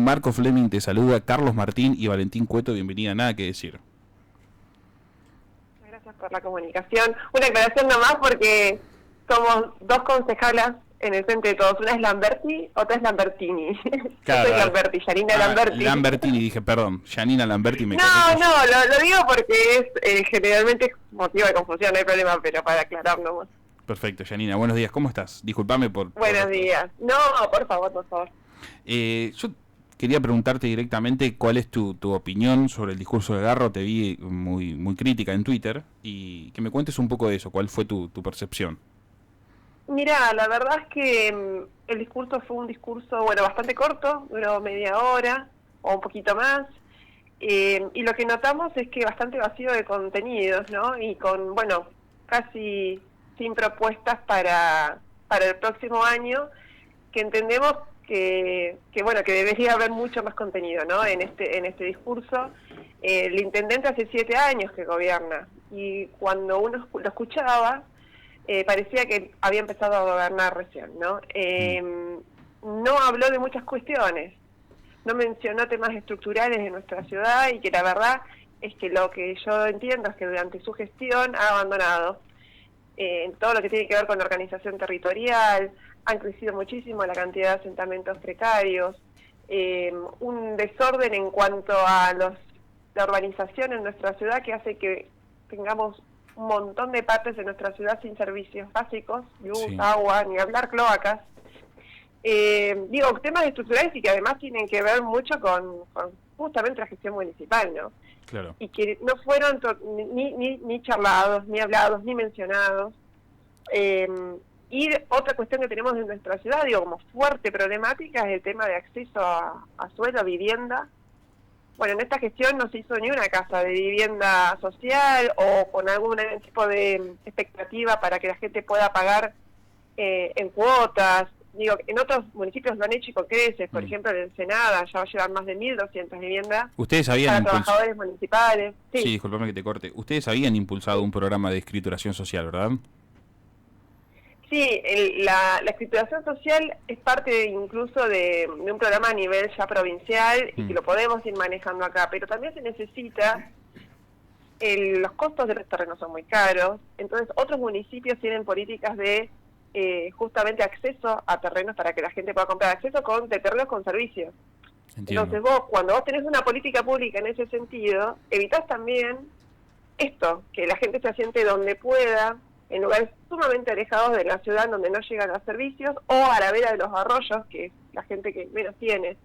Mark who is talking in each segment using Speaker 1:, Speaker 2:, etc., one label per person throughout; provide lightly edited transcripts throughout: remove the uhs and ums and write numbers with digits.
Speaker 1: Comunicación, Marco Fleming te saluda, Carlos Martín y Valentín Cueto, bienvenida, nada que decir.
Speaker 2: Gracias por la comunicación. Una aclaración nomás porque somos dos concejalas en el Frente de Todos. Una es Lamberti, otra es Lambertini.
Speaker 1: Claro,
Speaker 2: Yo soy Lamberti, Yanina Lamberti.
Speaker 1: Lambertini, dije, perdón, Yanina Lamberti me
Speaker 2: No, lo digo porque es generalmente motivo de confusión, no hay problema, pero para aclarar nomás.
Speaker 1: Perfecto, Yanina, buenos días, ¿cómo estás? Disculpame por...
Speaker 2: Buenos días. No, por favor.
Speaker 1: Yo quería preguntarte directamente cuál es tu opinión sobre el discurso de Garro. Te vi muy crítica en Twitter y que me cuentes un poco de eso, cuál fue tu percepción.
Speaker 2: Mira, la verdad es que el discurso fue un discurso, bastante corto, duró media hora o un poquito más, y lo que notamos es que bastante vacío de contenidos, ¿no? Y con, casi sin propuestas para el próximo año, que entendemos que debería haber mucho más contenido, ¿no? En este discurso. El intendente hace 7 años que gobierna, y cuando uno lo escuchaba, parecía que había empezado a gobernar recién, ¿no? No habló de muchas cuestiones, no mencionó temas estructurales de nuestra ciudad, y que la verdad es que lo que yo entiendo es que durante su gestión ha abandonado todo lo que tiene que ver con la organización territorial. Han crecido muchísimo la cantidad de asentamientos precarios, un desorden en cuanto a la urbanización en nuestra ciudad, que hace que tengamos un montón de partes de nuestra ciudad sin servicios básicos, luz, agua, ni hablar cloacas. Temas estructurales y que además tienen que ver mucho con justamente la gestión municipal, ¿no?
Speaker 1: Claro.
Speaker 2: Y que no fueron ni charlados, ni hablados, ni mencionados. Y otra cuestión que tenemos en nuestra ciudad, como fuerte problemática, es el tema de acceso a suelo, a vivienda. En esta gestión no se hizo ni una casa de vivienda social o con algún tipo de expectativa para que la gente pueda pagar en cuotas. En otros municipios lo han hecho y con creces, por ejemplo en Ensenada ya va a llevar más de 1.200 viviendas para trabajadores municipales.
Speaker 1: Sí, disculpame que te corte. Ustedes habían impulsado un programa de escrituración social, ¿verdad?
Speaker 2: Sí, la escrituración social es parte incluso de un programa a nivel ya provincial y que lo podemos ir manejando acá, pero también se necesita, los costos de los terrenos son muy caros, entonces otros municipios tienen políticas de justamente acceso a terrenos para que la gente pueda comprar acceso de terrenos con servicios. Entiendo. Entonces cuando vos tenés una política pública en ese sentido, evitás también esto, que la gente se asiente donde pueda, en lugares sumamente alejados de la ciudad donde no llegan los servicios, o a la vera de los arroyos, que es la gente que menos tiene.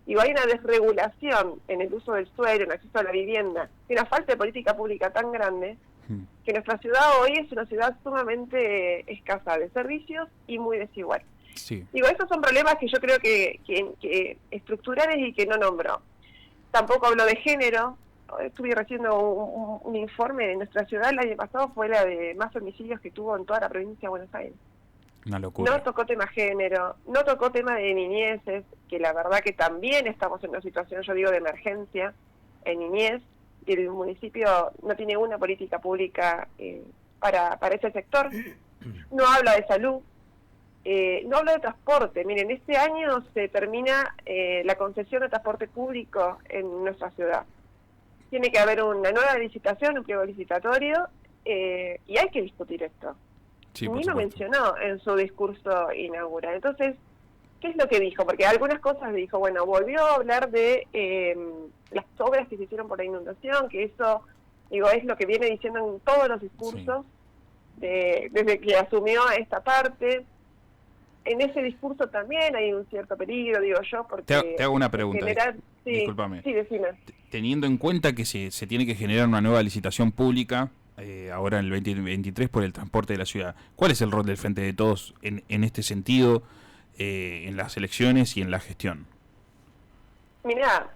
Speaker 2: Hay una desregulación en el uso del suelo, en el acceso a la vivienda, y una falta de política pública tan grande, que nuestra ciudad hoy es una ciudad sumamente escasa de servicios y muy desigual.
Speaker 1: Sí.
Speaker 2: Esos son problemas que yo creo que estructurales y que no nombró. Tampoco habló de género. Estuve recibiendo un informe de nuestra ciudad el año pasado, fue la de más homicidios que tuvo en toda la provincia de Buenos Aires.
Speaker 1: Una locura.
Speaker 2: No tocó tema género, no tocó tema de niñeces, que la verdad que también estamos en una situación, yo digo, de emergencia en niñez, y el municipio no tiene una política pública para ese sector. No habla de salud, no habla de transporte. Miren, este año se termina la concesión de transporte público en nuestra ciudad. Tiene que haber una nueva licitación, un pliego licitatorio, y hay que discutir esto.
Speaker 1: Sí,
Speaker 2: Ni lo mencionó en su discurso inaugural. Entonces, ¿qué es lo que dijo? Porque algunas cosas dijo, volvió a hablar de las obras que se hicieron por la inundación, que eso, es lo que viene diciendo en todos los discursos, desde que asumió esta parte. En ese discurso también hay un cierto peligro, digo yo, porque...
Speaker 1: Te hago una pregunta, discúlpame.
Speaker 2: Sí, decime.
Speaker 1: Teniendo en cuenta que se tiene que generar una nueva licitación pública, ahora en el 2023 por el transporte de la ciudad, ¿cuál es el rol del Frente de Todos en este sentido, en las elecciones y en la gestión?
Speaker 2: Mirá,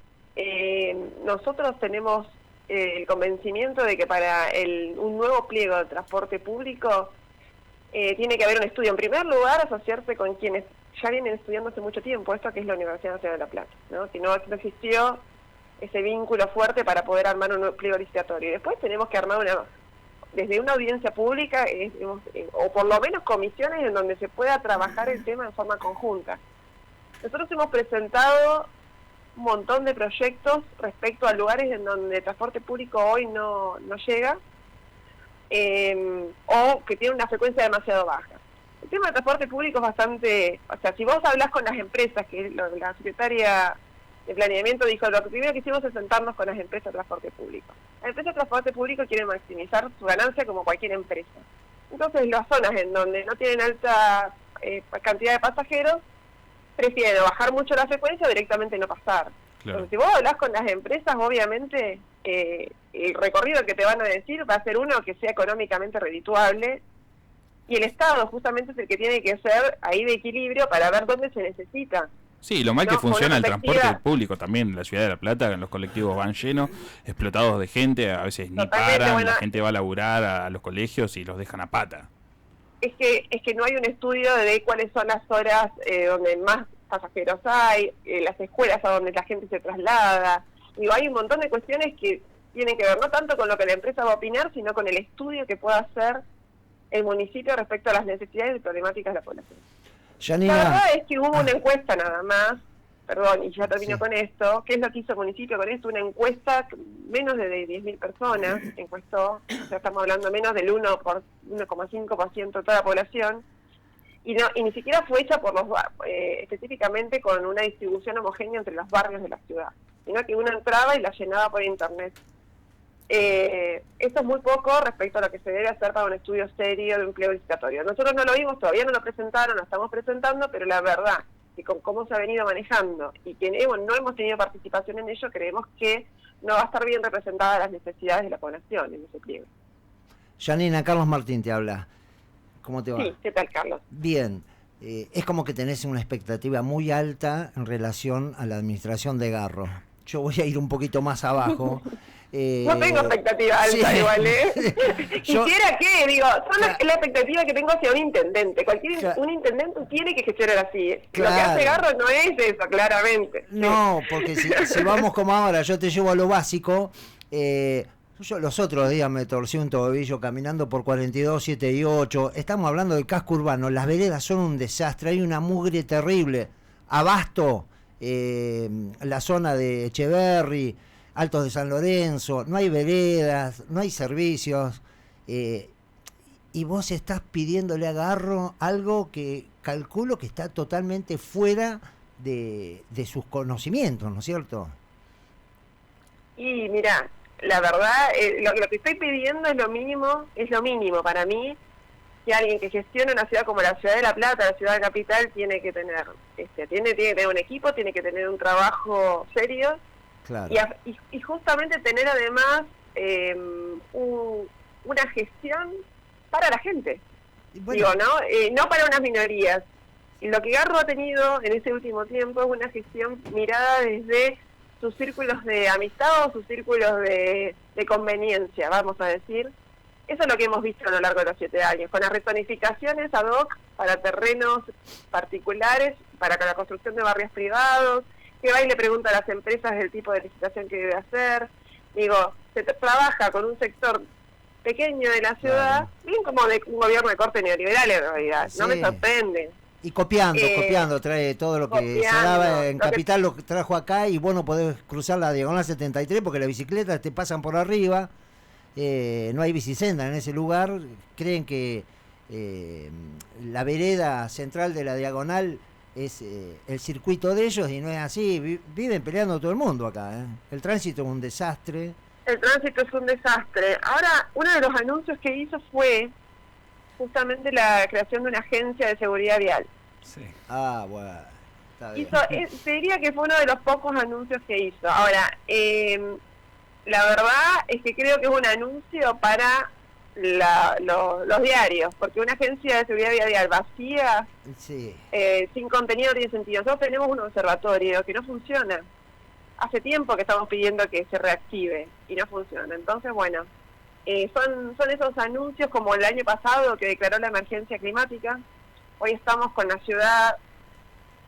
Speaker 2: nosotros tenemos el convencimiento de que para un nuevo pliego de transporte público tiene que haber un estudio. En primer lugar, asociarse con quienes ya vienen estudiando hace mucho tiempo, esto que es la Universidad Nacional de La Plata, ¿no? Que no existió ese vínculo fuerte para poder armar un nuevo pliego licitatorio. Y después tenemos que armar desde una audiencia pública, o por lo menos comisiones en donde se pueda trabajar el tema en forma conjunta. Nosotros hemos presentado un montón de proyectos respecto a lugares en donde el transporte público hoy no llega, o que tiene una frecuencia demasiado baja. El tema del transporte público es bastante, o sea, si vos hablás con las empresas, que la secretaria de Planeamiento dijo, lo primero que hicimos es sentarnos con las empresas de transporte público. Las empresas de transporte público quieren maximizar su ganancia como cualquier empresa. Entonces, las zonas en donde no tienen alta cantidad de pasajeros, prefieren bajar mucho la frecuencia o directamente no pasar.
Speaker 1: Claro.
Speaker 2: Entonces, si vos hablás con las empresas, obviamente, el recorrido que te van a decir va a ser uno que sea económicamente redituable, y el Estado justamente es el que tiene que ser ahí de equilibrio para ver dónde se necesita.
Speaker 1: Sí, lo mal que
Speaker 2: No,
Speaker 1: funciona el
Speaker 2: con una
Speaker 1: transporte
Speaker 2: perspectiva-
Speaker 1: público también en la ciudad de La Plata, los colectivos van llenos, explotados de gente, a veces ni
Speaker 2: Totalmente,
Speaker 1: paran,
Speaker 2: bueno.
Speaker 1: la gente va a laburar a los colegios y los dejan a pata.
Speaker 2: Es que no hay un estudio de cuáles son las horas donde más pasajeros hay, las escuelas a donde la gente se traslada. Digo, hay un montón de cuestiones que tienen que ver no tanto con lo que la empresa va a opinar, sino con el estudio que pueda hacer el municipio respecto a las necesidades y problemáticas de la población.
Speaker 3: Janina,
Speaker 2: La verdad es que hubo una encuesta nada más, perdón, y ya termino
Speaker 3: Sí.
Speaker 2: con esto. ¿Qué es lo que hizo el municipio con esto? Una encuesta, menos de 10.000 personas encuestó, o sea, estamos hablando menos del 1,5% de toda la población, y ni siquiera fue hecha por específicamente con una distribución homogénea entre los barrios de la ciudad, sino que uno entraba y la llenaba por internet. Esto es muy poco respecto a lo que se debe hacer para un estudio serio de empleo licitatorio. Nosotros no lo vimos, todavía no lo presentaron, lo estamos presentando, pero la verdad, que con cómo se ha venido manejando y que no hemos tenido participación en ello, creemos que no va a estar bien representadas las necesidades de la población en ese pliego.
Speaker 3: Janina, Carlos Martín te habla. ¿Cómo te va?
Speaker 2: Sí, ¿qué tal, Carlos?
Speaker 3: Bien. Es como que tenés una expectativa muy alta en relación a la administración de Garro. Yo voy a ir un poquito más abajo.
Speaker 2: No tengo expectativa alta,
Speaker 3: sí.
Speaker 2: igual, ¿eh?
Speaker 3: Yo-
Speaker 2: Quisiera que, digo, son
Speaker 3: Claro.
Speaker 2: la expectativa que tengo hacia un intendente.
Speaker 3: Claro.
Speaker 2: Un intendente tiene que gestionar así. Lo que
Speaker 3: Claro.
Speaker 2: hace Garro no es eso, claramente.
Speaker 3: No, porque si vamos como ahora, yo te llevo a lo básico. Yo los otros días me torcí un tobillo caminando por 42, 7 y 8. Estamos hablando del casco urbano. Las veredas son un desastre. Hay una mugre terrible. Abasto, la zona de Echeverri, Altos de San Lorenzo. No hay veredas, no hay servicios. Y vos estás pidiéndole a Garro algo que calculo que está totalmente fuera de sus conocimientos, ¿no es cierto?
Speaker 2: Y mira, la verdad, lo que estoy pidiendo es lo mínimo para mí, que alguien que gestione una ciudad como la ciudad de La Plata, la ciudad capital, tiene que tener, tiene que tener un equipo, tiene que tener un trabajo serio,
Speaker 3: Claro.
Speaker 2: y justamente tener además una gestión para la gente.
Speaker 3: Y bueno,
Speaker 2: Digo, ¿no? No para unas minorías. Y lo que Garro ha tenido en ese último tiempo es una gestión mirada desde sus círculos de amistad o sus círculos de conveniencia, vamos a decir. Eso es lo que hemos visto a lo largo de los 7 años, con las rezonificaciones ad hoc para terrenos particulares, para la construcción de barrios privados, que va y le pregunta a las empresas del tipo de licitación que debe hacer. Digo, se trabaja con un sector pequeño de la ciudad,
Speaker 3: Claro.
Speaker 2: bien como de un gobierno de corte neoliberal en realidad, no me
Speaker 3: Sí.
Speaker 2: sorprende.
Speaker 3: y copiando, trae todo lo que se
Speaker 2: copiando,
Speaker 3: daba en
Speaker 2: lo que-
Speaker 3: Capital, lo que trajo acá, y bueno, podés cruzar la diagonal 73 porque las bicicletas te pasan por arriba, no hay bicisenda en ese lugar, creen que la vereda central de la diagonal es el circuito de ellos y no es así, viven peleando todo el mundo acá, ¿eh? El tránsito es un desastre.
Speaker 2: El tránsito es un desastre. Ahora, uno de los anuncios que hizo fue justamente la creación de una agencia de seguridad vial.
Speaker 1: Sí.
Speaker 3: Ah, bueno, está bien.
Speaker 2: Te diría que fue uno de los pocos anuncios que hizo. Ahora, la verdad es que creo que es un anuncio para los diarios, porque una agencia de seguridad vial vacía,
Speaker 3: Sí.
Speaker 2: sin contenido, no tiene sentido. Nosotros tenemos un observatorio que no funciona. Hace tiempo que estamos pidiendo que se reactive y no funciona. Entonces, bueno, son esos anuncios como el año pasado que declaró la emergencia climática. Hoy estamos con la ciudad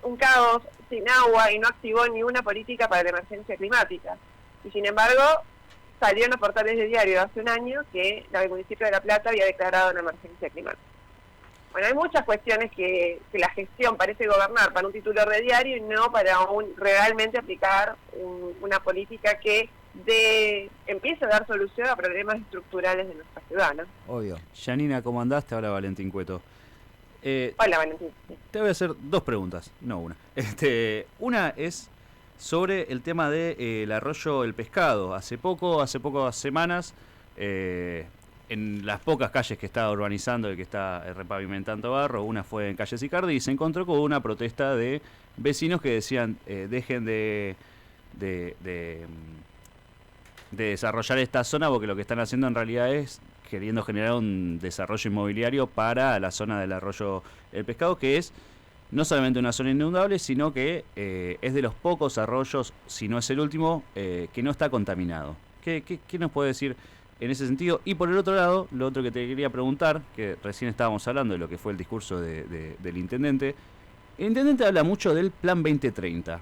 Speaker 2: un caos, sin agua, y no activó ni una política para la emergencia climática. Y sin embargo, salió en los portales de diario hace un año que el municipio de La Plata había declarado una emergencia climática. Bueno, hay muchas cuestiones que la gestión parece gobernar para un titular de diario y no para realmente aplicar una política que empiece a dar solución a problemas estructurales de nuestra ciudad, ¿no?
Speaker 3: Obvio.
Speaker 4: Janina, ¿cómo andás? Te habla Valentín Cueto.
Speaker 2: Hola, Valentín. Sí.
Speaker 4: Te voy a hacer dos preguntas, no una. Una es sobre el tema del arroyo El Pescado. Hace pocas semanas, en las pocas calles que está urbanizando y que está repavimentando Barro, una fue en calle Sicardi, y se encontró con una protesta de vecinos que decían dejen de desarrollar esta zona, porque lo que están haciendo en realidad es queriendo generar un desarrollo inmobiliario para la zona del arroyo El Pescado, que es no solamente una zona inundable, sino que es de los pocos arroyos, si no es el último, que no está contaminado. ¿Qué nos puede decir en ese sentido? Y por el otro lado, lo otro que te quería preguntar, que recién estábamos hablando de lo que fue el discurso del intendente. El intendente habla mucho del Plan 2030.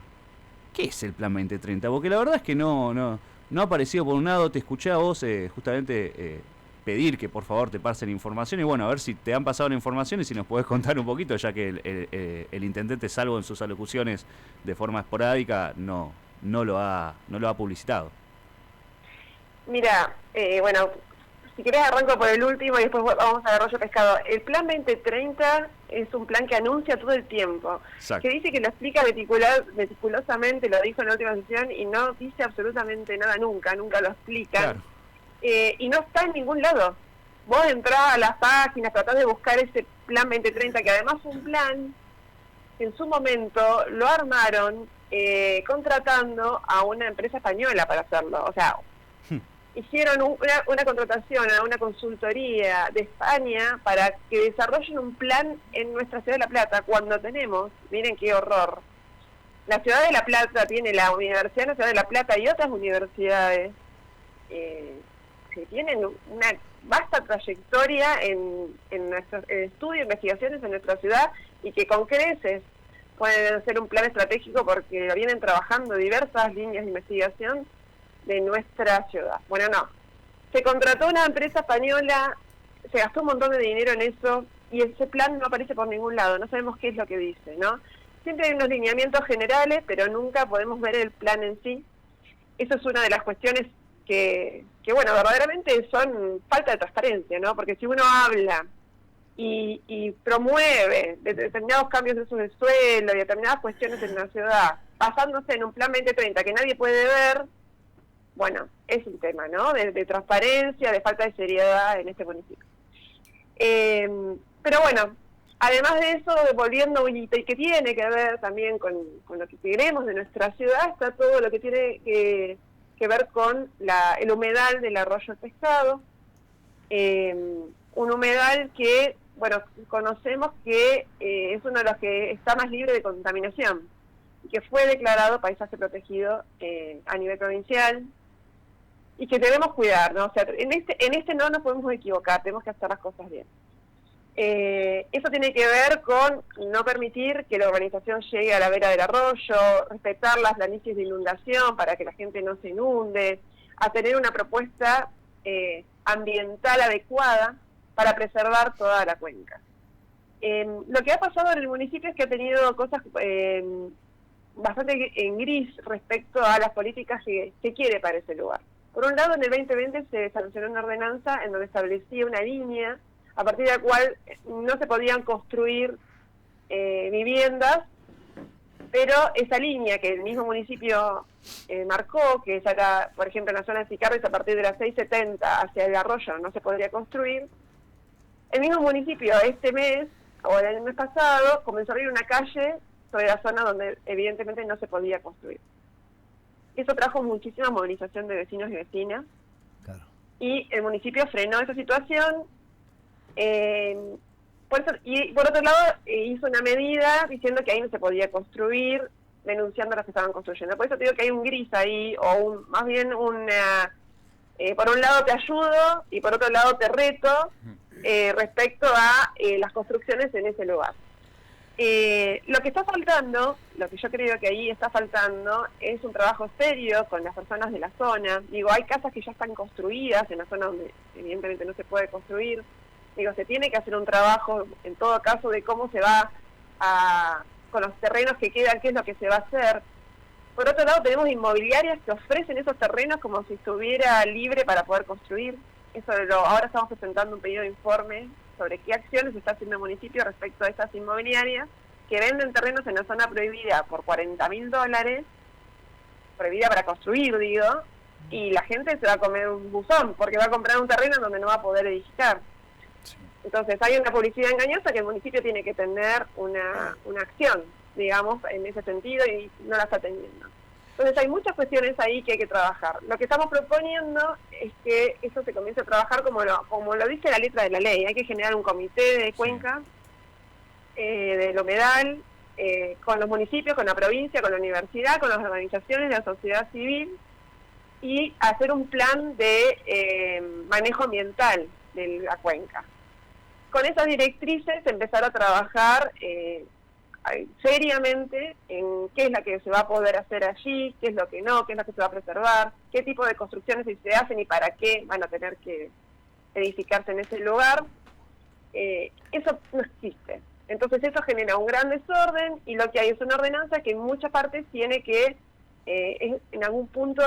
Speaker 4: ¿Qué es el Plan 2030? Porque la verdad es que no ha aparecido por un lado. Te escuché a vos justamente pedir que por favor te pasen información, y bueno, a ver si te han pasado la información y si nos podés contar un poquito, ya que el intendente, salvo en sus alocuciones de forma esporádica, no lo ha publicitado.
Speaker 2: Mira, bueno, si querés arranco por el último y después vamos a Arroyo Pescado. El Plan 2030 es un plan que anuncia todo el tiempo,
Speaker 4: Exacto.
Speaker 2: que dice que lo explica meticulosamente, lo dijo en la última sesión, y no dice absolutamente nada nunca lo explica.
Speaker 4: Claro.
Speaker 2: Y no está en ningún lado. Vos entrás a las páginas, tratás de buscar ese Plan 2030, que además fue un plan que en su momento lo armaron contratando a una empresa española para hacerlo. O sea, hicieron una contratación a una consultoría de España para que desarrollen un plan en nuestra ciudad de La Plata, cuando tenemos, miren qué horror, la ciudad de La Plata tiene la Universidad Nacional de La Plata y otras universidades que tienen una vasta trayectoria en nuestro estudio e investigaciones en nuestra ciudad, y que con creces pueden hacer un plan estratégico porque lo vienen trabajando diversas líneas de investigación de nuestra ciudad. Bueno, no. Se contrató una empresa española, se gastó un montón de dinero en eso, y ese plan no aparece por ningún lado, no sabemos qué es lo que dice, ¿no? Siempre hay unos lineamientos generales, pero nunca podemos ver el plan en sí. Eso es una de las cuestiones que bueno, verdaderamente son falta de transparencia, ¿no? Porque si uno habla y promueve determinados cambios de uso del suelo y determinadas cuestiones en la ciudad, basándose en un plan 2030 que nadie puede ver, bueno, es un tema, ¿no? De transparencia, de falta de seriedad en este municipio. Pero bueno, además de eso, volviendo, y que tiene que ver también con lo que queremos de nuestra ciudad, está todo lo que tiene que ver con el humedal del arroyo El Pescado, un humedal que, bueno, conocemos que es uno de los que está más libre de contaminación, y que fue declarado paisaje protegido a nivel provincial, y que debemos cuidar, ¿no? O sea, en este no nos podemos equivocar, tenemos que hacer las cosas bien. Eso tiene que ver con no permitir que la urbanización llegue a la vera del arroyo, respetar las planicies de inundación para que la gente no se inunde, a tener una propuesta ambiental adecuada para preservar toda la cuenca. Lo que ha pasado en el municipio es que ha tenido cosas bastante en gris respecto a las políticas que quiere para ese lugar. Por un lado, en el 2020 se sancionó una ordenanza en donde establecía una línea a partir de la cual no se podían construir viviendas, pero esa línea que el mismo municipio marcó, que era, por ejemplo, en la zona de Sicarres, a partir de las 670 hacia el arroyo no se podría construir, el mismo municipio este mes, o el mes pasado, comenzó a abrir una calle sobre la zona donde evidentemente no se podía construir. Eso trajo muchísima movilización de vecinos y vecinas, claro. Y el municipio frenó esa situación. Por otro lado, hizo una medida diciendo que ahí no se podía construir, denunciando a los que estaban construyendo. Por eso te digo que hay un gris ahí, o más bien por un lado te ayudo y por otro lado te reto respecto a las construcciones en ese lugar. Lo que está faltando, lo que yo creo que ahí está faltando, es un trabajo serio con las personas de la zona. Digo, hay casas que ya están construidas en la zona donde evidentemente no se puede construir. Digo, se tiene que hacer un trabajo, en todo caso, de cómo se va con los terrenos que quedan, qué es lo que se va a hacer. Por otro lado, tenemos inmobiliarias que ofrecen esos terrenos como si estuviera libre para poder construir. Ahora estamos presentando un pedido de informe sobre qué acciones está haciendo el municipio respecto a estas inmobiliarias que venden terrenos en la zona prohibida por $40.000, prohibida para construir, digo, y la gente se va a comer un buzón, porque va a comprar un terreno donde no va a poder edificar.
Speaker 1: Sí.
Speaker 2: Entonces hay una publicidad engañosa que el municipio tiene que tener una acción, digamos, en ese sentido, y no la está teniendo. Entonces hay muchas cuestiones ahí que hay que trabajar. Lo que estamos proponiendo es que eso se comience a trabajar como lo dice la letra de la ley. Hay que generar un comité de Cuenca, del humedal, con los municipios, con la provincia, con la universidad, con las organizaciones de la sociedad civil, y hacer un plan de manejo ambiental de la cuenca. Con esas directrices empezar a trabajar seriamente en qué es lo que se va a poder hacer allí, qué es lo que no, qué es lo que se va a preservar, qué tipo de construcciones se hacen y para qué van a tener que edificarse en ese lugar. Eso no existe. Entonces eso genera un gran desorden, y lo que hay es una ordenanza que en muchas partes tiene que, en algún punto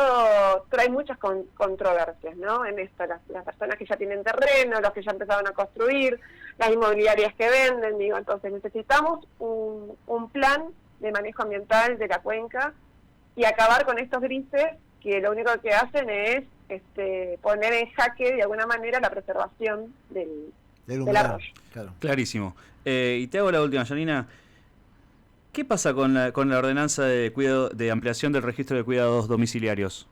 Speaker 2: trae muchas controversias, ¿no? En esto, las personas que ya tienen terreno, los que ya empezaron a construir, las inmobiliarias que venden, digo, entonces necesitamos un plan de manejo ambiental de la cuenca y acabar con estos grises que lo único que hacen es poner en jaque de alguna manera la preservación del arroyo.
Speaker 3: Claro.
Speaker 4: Clarísimo. Y te hago la última, Janina. ¿Qué pasa con la ordenanza de ampliación del registro de cuidados domiciliarios?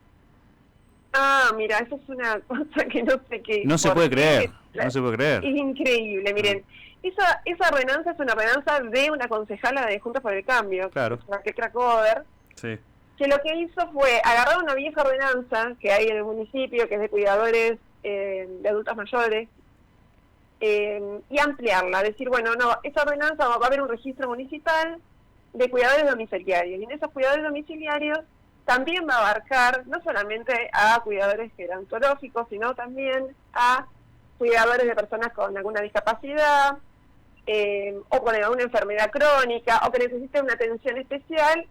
Speaker 2: Mira, eso es una cosa que no sé qué...
Speaker 4: No se puede creer, no se puede creer.
Speaker 2: Es increíble, miren. Esa ordenanza es una ordenanza de una concejala de Juntos por el Cambio,
Speaker 4: Claro.
Speaker 2: Raquel Krakover,
Speaker 4: Sí.
Speaker 2: que lo que hizo fue agarrar una vieja ordenanza que hay en el municipio, que es de cuidadores de adultos mayores, y ampliarla, decir, bueno, no, esa ordenanza va a haber un registro municipal de cuidadores domiciliarios, y en esos cuidadores domiciliarios también va a abarcar no solamente a cuidadores gerontológicos, sino también a cuidadores de personas con alguna discapacidad, o con alguna enfermedad crónica, o que necesiten una atención especial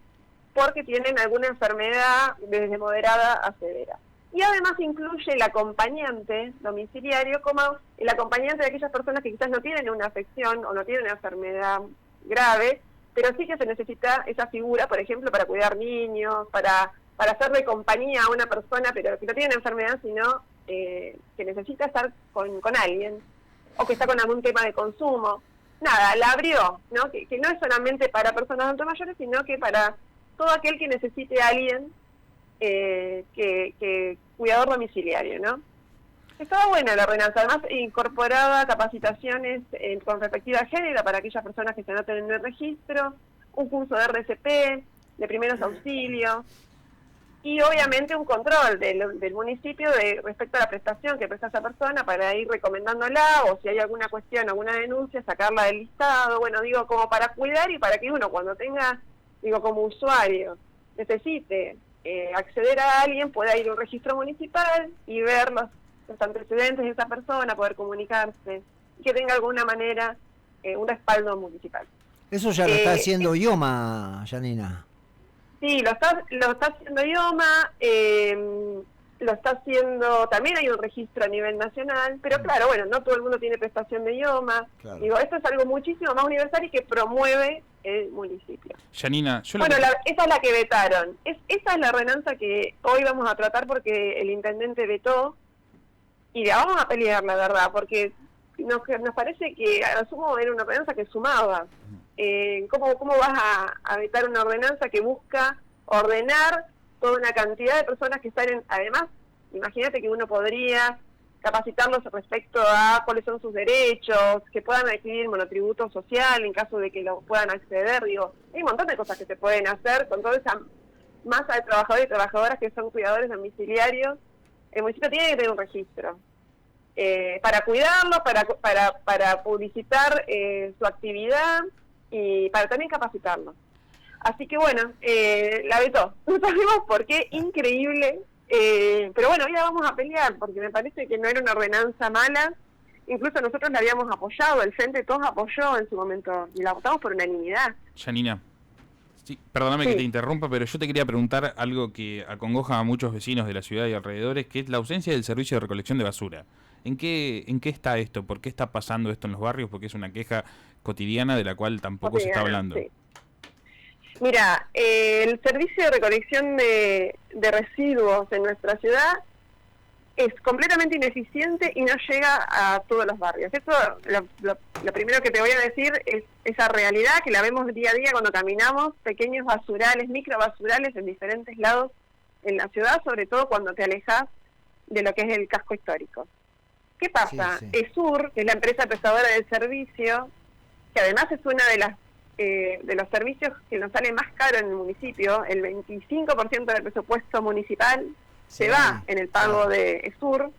Speaker 2: porque tienen alguna enfermedad desde moderada a severa. Y además incluye el acompañante domiciliario como el acompañante de aquellas personas que quizás no tienen una afección o no tienen una enfermedad grave, pero sí que se necesita esa figura, por ejemplo, para cuidar niños, para hacerle compañía a una persona, pero que no tiene una enfermedad, sino que necesita estar con alguien, o que está con algún tema de consumo. Nada, la abrió, ¿no? Que no es solamente para personas adultos mayores, sino que para todo aquel que necesite a alguien que cuidador domiciliario, ¿no? Estaba buena la ordenanza, además incorporaba capacitaciones con perspectiva de género para aquellas personas que se anoten en el registro, un curso de RCP, de primeros auxilios, y obviamente un control del municipio respecto a la prestación que presta esa persona para ir recomendándola, o si hay alguna cuestión, alguna denuncia, sacarla del listado, bueno, digo, como para cuidar y para que uno cuando tenga, digo, como usuario, necesite acceder a alguien, pueda ir a un registro municipal y ver los antecedentes de esa persona, poder comunicarse, y que tenga de alguna manera un respaldo municipal.
Speaker 3: Eso ya lo está haciendo IOMA, Janina.
Speaker 2: Sí, lo está haciendo IOMA, lo está haciendo, también hay un registro a nivel nacional, pero claro, bueno, no todo el mundo tiene prestación de IOMA. Claro. Digo, esto es algo muchísimo más universal y que promueve el municipio.
Speaker 1: Janina,
Speaker 2: esa es la que vetaron. Esa es la ordenanza que hoy vamos a tratar porque el intendente vetó, y la vamos a pelear, la verdad, porque nos parece que a lo sumo era una ordenanza que sumaba. ¿Cómo vas a vetar una ordenanza que busca ordenar toda una cantidad de personas que están además, imagínate que uno podría capacitarlos respecto a cuáles son sus derechos, que puedan adquirir monotributo social en caso de que lo puedan acceder, digo, hay un montón de cosas que se pueden hacer con toda esa masa de trabajadores y trabajadoras que son cuidadores domiciliarios. El municipio tiene que tener un registro para cuidarlos, para publicitar su actividad y para también capacitarlos. Así que bueno, la vetó. No sabemos por qué, increíble, pero bueno, hoy la vamos a pelear porque me parece que no era una ordenanza mala incluso nosotros la habíamos apoyado, el Frente de Todos apoyó en su momento, y la votamos por unanimidad.
Speaker 1: Janina, sí, perdóname
Speaker 2: Sí.
Speaker 1: que te interrumpa, pero yo te quería preguntar algo que acongoja a muchos vecinos de la ciudad y alrededores, que es la ausencia del servicio de recolección de basura. ¿En qué está esto? ¿Por qué está pasando esto en los barrios? Porque es una queja cotidiana de la cual tampoco se está hablando.
Speaker 2: Sí. Mira, el servicio de recolección de residuos en nuestra ciudad es completamente ineficiente y no llega a todos los barrios. Eso, lo primero que te voy a decir es esa realidad que la vemos día a día cuando caminamos, pequeños basurales, microbasurales en diferentes lados en la ciudad, sobre todo cuando te alejas de lo que es el casco histórico. ¿Qué pasa?
Speaker 3: Sí.
Speaker 2: ESUR, que es la empresa prestadora del servicio, que además es una de los servicios que nos sale más caro en el municipio, el 25% del presupuesto municipal se va en el pago de ESUR,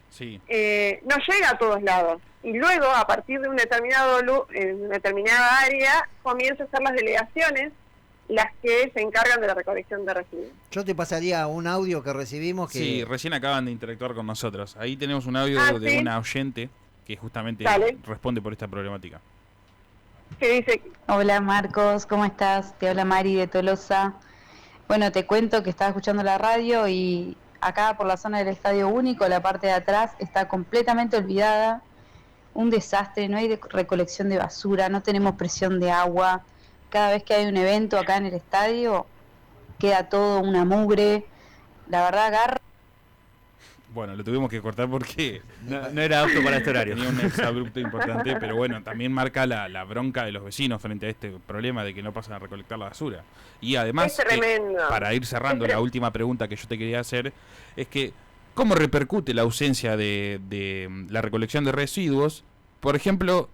Speaker 1: Sí.
Speaker 2: no llega a todos lados. Y luego, a partir de un determinada área, comienza a ser las delegaciones las que se encargan de la recolección de residuos.
Speaker 3: Yo te pasaría un audio que recibimos que...
Speaker 1: Sí, recién acaban de interactuar con nosotros. Ahí tenemos un audio de
Speaker 2: ¿sí?
Speaker 1: una oyente que justamente
Speaker 2: Dale.
Speaker 1: responde por esta problemática.
Speaker 2: Que dice,
Speaker 5: Hola Marcos, ¿cómo estás? Te habla Mari de Tolosa. Bueno, te cuento que estaba escuchando la radio y acá por la zona del Estadio Único, la parte de atrás está completamente olvidada. Un desastre, no hay recolección de basura, no tenemos presión de agua. Cada vez que hay un evento acá en el estadio, queda todo una mugre. La verdad, agarra.
Speaker 1: Bueno, lo tuvimos que cortar porque
Speaker 4: No era apto para este horario.
Speaker 1: tenía un exabrupto importante, pero bueno, también marca la bronca de los vecinos frente a este problema de que no pasan a recolectar la basura. Y además,
Speaker 2: es tremendo.
Speaker 1: para ir cerrando,
Speaker 2: Es
Speaker 1: la última pregunta que yo te quería hacer es que, ¿cómo repercute la ausencia de la recolección de residuos? Por ejemplo,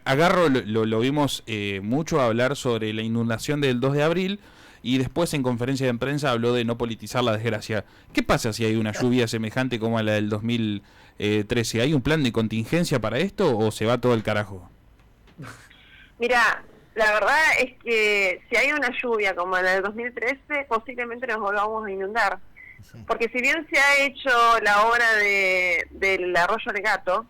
Speaker 1: Agarro lo vimos mucho hablar sobre la inundación del 2 de abril y después en conferencia de prensa habló de no politizar la desgracia. ¿Qué pasa si hay una lluvia semejante como a la del 2013? ¿Hay un plan de contingencia para esto o se va todo el carajo?
Speaker 2: Mira, la verdad es que si hay una lluvia como la del 2013, posiblemente nos volvamos a inundar.
Speaker 3: Sí.
Speaker 2: Porque si bien se ha hecho la obra del arroyo Legato,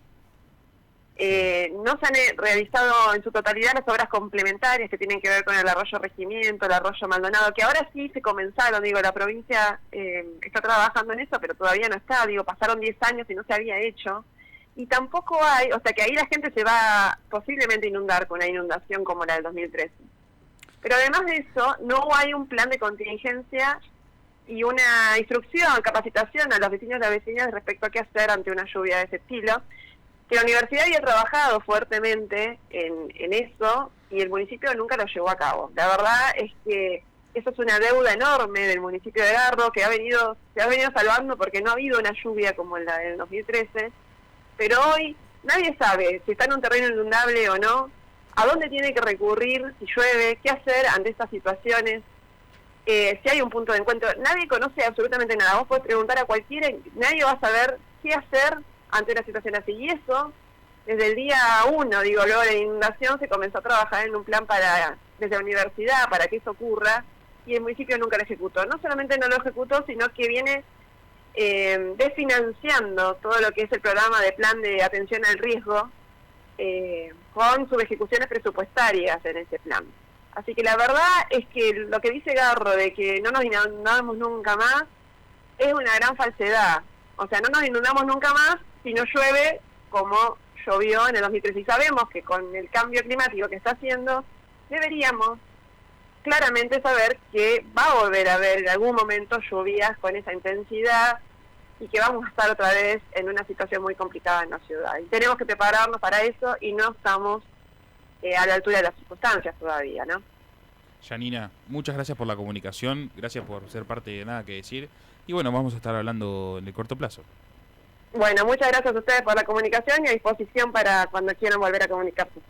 Speaker 2: no se han realizado en su totalidad las obras complementarias que tienen que ver con el arroyo Regimiento, el arroyo Maldonado, que ahora sí se comenzaron, digo, la provincia está trabajando en eso, pero todavía no está, digo, pasaron 10 años y no se había hecho. Y tampoco hay, o sea que ahí la gente se va posiblemente a inundar con una inundación como la del 2013. Pero además de eso, no hay un plan de contingencia y una instrucción, capacitación a los vecinos y las vecinas respecto a qué hacer ante una lluvia de ese estilo. Que la universidad había trabajado fuertemente en eso y el municipio nunca lo llevó a cabo. La verdad es que eso es una deuda enorme del municipio de Garro que se ha venido salvando porque no ha habido una lluvia como la del 2013, pero hoy nadie sabe si está en un terreno inundable o no, a dónde tiene que recurrir si llueve, qué hacer ante estas situaciones, si hay un punto de encuentro. Nadie conoce absolutamente nada. Vos podés preguntar a cualquiera, nadie va a saber qué hacer ante una situación así. Y eso, desde el día 1, digo, luego de la inundación, se comenzó a trabajar en un plan desde la universidad para que eso ocurra, y el municipio nunca lo ejecutó. No solamente no lo ejecutó, sino que viene desfinanciando todo lo que es el programa de plan de atención al riesgo, con subejecuciones presupuestarias en ese plan. Así que la verdad es que lo que dice Garro de que no nos inundamos nunca más, es una gran falsedad. O sea, no nos inundamos nunca más si no llueve como llovió en el 2013. Y sabemos que con el cambio climático que está haciendo, deberíamos claramente saber que va a volver a haber en algún momento lluvias con esa intensidad y que vamos a estar otra vez en una situación muy complicada en la ciudad. Y tenemos que prepararnos para eso y no estamos a la altura de las circunstancias todavía, ¿no?
Speaker 1: Janina, muchas gracias por la comunicación, gracias por ser parte de Nada que Decir. Y bueno, vamos a estar hablando en el corto plazo.
Speaker 2: Bueno, muchas gracias a ustedes por la comunicación y a disposición para cuando quieran volver a comunicarse.